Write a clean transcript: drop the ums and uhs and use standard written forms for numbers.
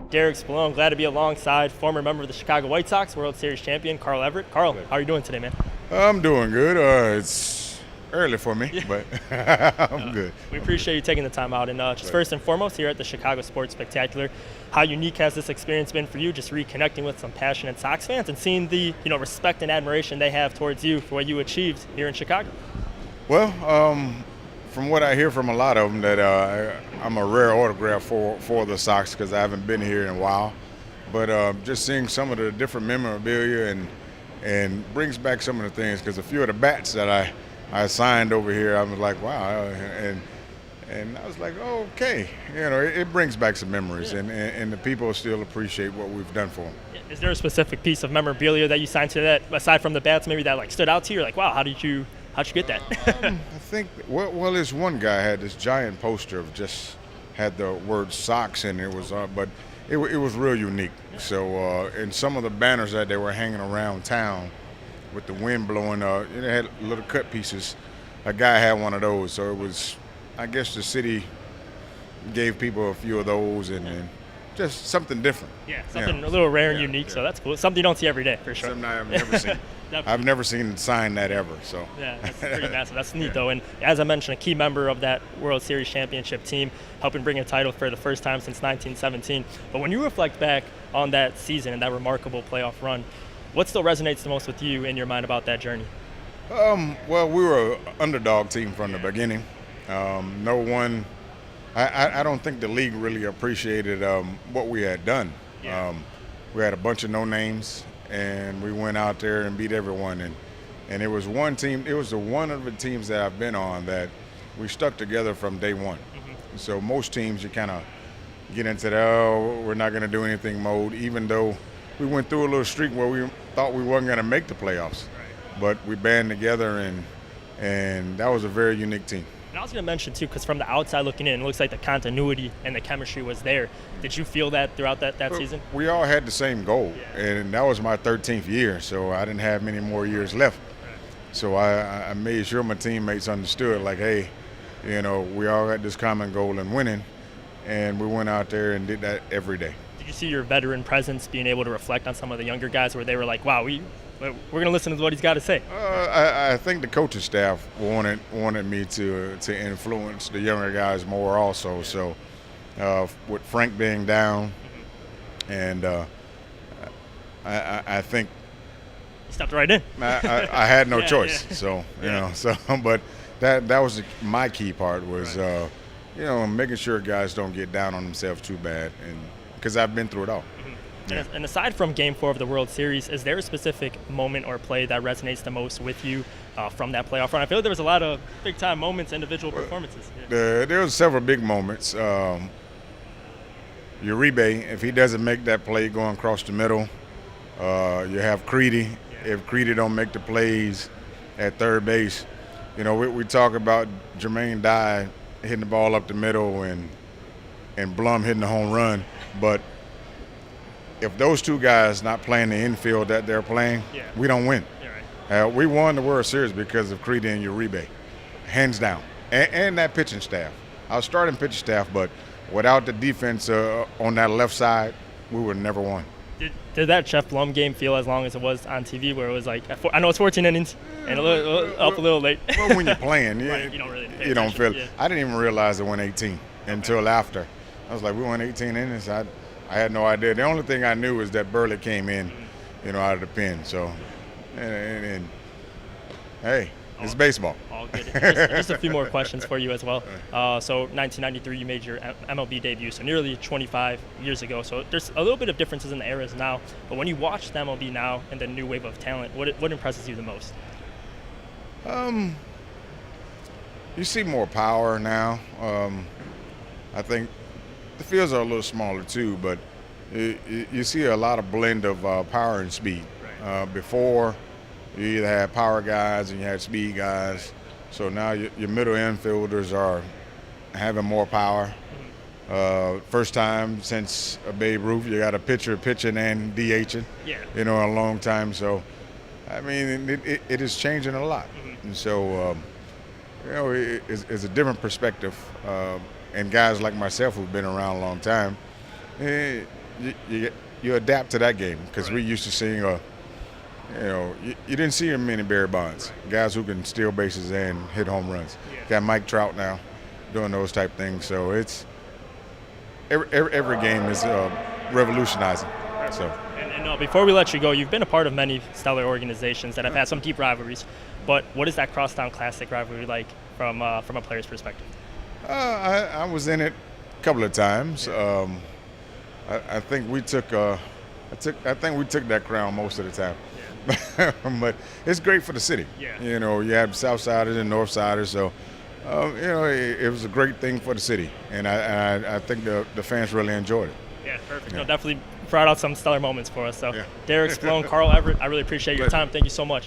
Derek Spallone. Glad to be alongside former member of the Chicago White Sox, World Series champion, Carl Everett. Carl, how are you doing today, man? I'm doing good. It's early for me, but I'm good. We appreciate you taking the time out. And just first and foremost, here at the Chicago Sports Spectacular, how unique has this experience been for you, just reconnecting with some passionate Sox fans and seeing the respect and admiration they have towards you for what you achieved here in Chicago? Well, from what I hear from a lot of them, that I'm a rare autograph for the Sox because I haven't been here in a while. But just seeing some of the different memorabilia and brings back some of the things, because a few of the bats that I signed over here, I was like, wow, and I was like, oh, okay, it brings back some memories, and the people still appreciate what we've done for them. Is there a specific piece of memorabilia that you signed to that, aside from the bats, maybe that stood out to you? Like, wow, how'd you get that? I think, well, this one guy had this giant poster of just had the word Sox in it. But it was real unique. So, and some of the banners that they were hanging around town with the wind blowing, it had little cut pieces. A guy had one of those. So it was, I guess the city gave people a few of those and just something different. Yeah, something a little rare and unique. So that's cool. Something you don't see every day, for sure. Something I've never seen. I've never seen a sign that ever. So yeah, that's pretty massive. That's neat though. And as I mentioned, a key member of that World Series championship team, helping bring a title for the first time since 1917. But when you reflect back on that season and that remarkable playoff run, what still resonates the most with you in your mind about that journey? Well, we were an underdog team from the beginning. No one. I don't think the league really appreciated what we had done. Yeah. We had a bunch of no names, and we went out there and beat everyone. And it was one team. It was one of the teams that I've been on that we stuck together from day one. Mm-hmm. So most teams, you kind of get into the we're not going to do anything mode, even though we went through a little streak where we thought we weren't going to make the playoffs. Right. But we band together, and that was a very unique team. And I was going to mention, too, because from the outside looking in, it looks like the continuity and the chemistry was there. Did you feel that throughout that season? We all had the same goal, and that was my 13th year, so I didn't have many more years left. Right. So I made sure my teammates understood, like, hey, we all got this common goal in winning, and we went out there and did that every day. Did you see your veteran presence being able to reflect on some of the younger guys where they were like, wow, we're going to listen to what he's got to say? I think the coaching staff wanted me to influence the younger guys more also. So with Frank being down, and I think you stepped right in. I had no choice. So but that was my key part was making sure guys don't get down on themselves too bad, and because I've been through it all. Yeah. And aside from Game 4 of the World Series, is there a specific moment or play that resonates the most with you from that playoff run? I feel like there was a lot of big-time moments, individual performances. Yeah. There was several big moments. Uribe, if he doesn't make that play going across the middle, you have Creedy. Yeah. If Creedy don't make the plays at third base, we talk about Jermaine Dye hitting the ball up the middle and Blum hitting the home run, but if those two guys not playing the infield that they're playing, we don't win. Right. We won the World Series because of Creedy and Uribe, hands down, and that pitching staff. Our starting pitching staff, but without the defense on that left side, we would have never won. Did that Jeff Blum game feel as long as it was on TV, where it was like, I know it's 14 innings and a little late? Well, when you're playing, right, you don't really you don't feel it. I didn't even realize it went 18 until after. I was like, we won 18 innings. I had no idea. The only thing I knew was that Burley came in, out of the pen. So, and hey, it's baseball. All good. Just a few more questions for you as well. So 1993, you made your MLB debut, so nearly 25 years ago. So there's a little bit of differences in the eras now. But when you watch the MLB now and the new wave of talent, what impresses you the most? You see more power now. I think the fields are a little smaller too, but you see a lot of blend of power and speed. Right. Before, you either had power guys and you had speed guys. So now your middle infielders are having more power. First time since Babe Ruth, you got a pitcher pitching and DHing. Yeah. In a long time. So, I mean, it is changing a lot. Mm-hmm. And so, it's a different perspective. And guys like myself who've been around a long time, you adapt to that game because we used to seeing you didn't see him many Barry Bonds, guys who can steal bases and hit home runs. Got Mike Trout now doing those type things. So it's every game is revolutionizing. So. And before we let you go, you've been a part of many stellar organizations that have had some deep rivalries. But what is that Crosstown Classic rivalry like from a player's perspective? I was in it a couple of times. I think we took that crown most of the time. Yeah. But it's great for the city. Yeah. You have Southsiders and Northsiders, so it was a great thing for the city, and I think the fans really enjoyed it. Yeah, perfect. Yeah. No, definitely brought out some stellar moments for us. So, Derek, Spallone, Carl, Everett, I really appreciate your time. Thank you so much.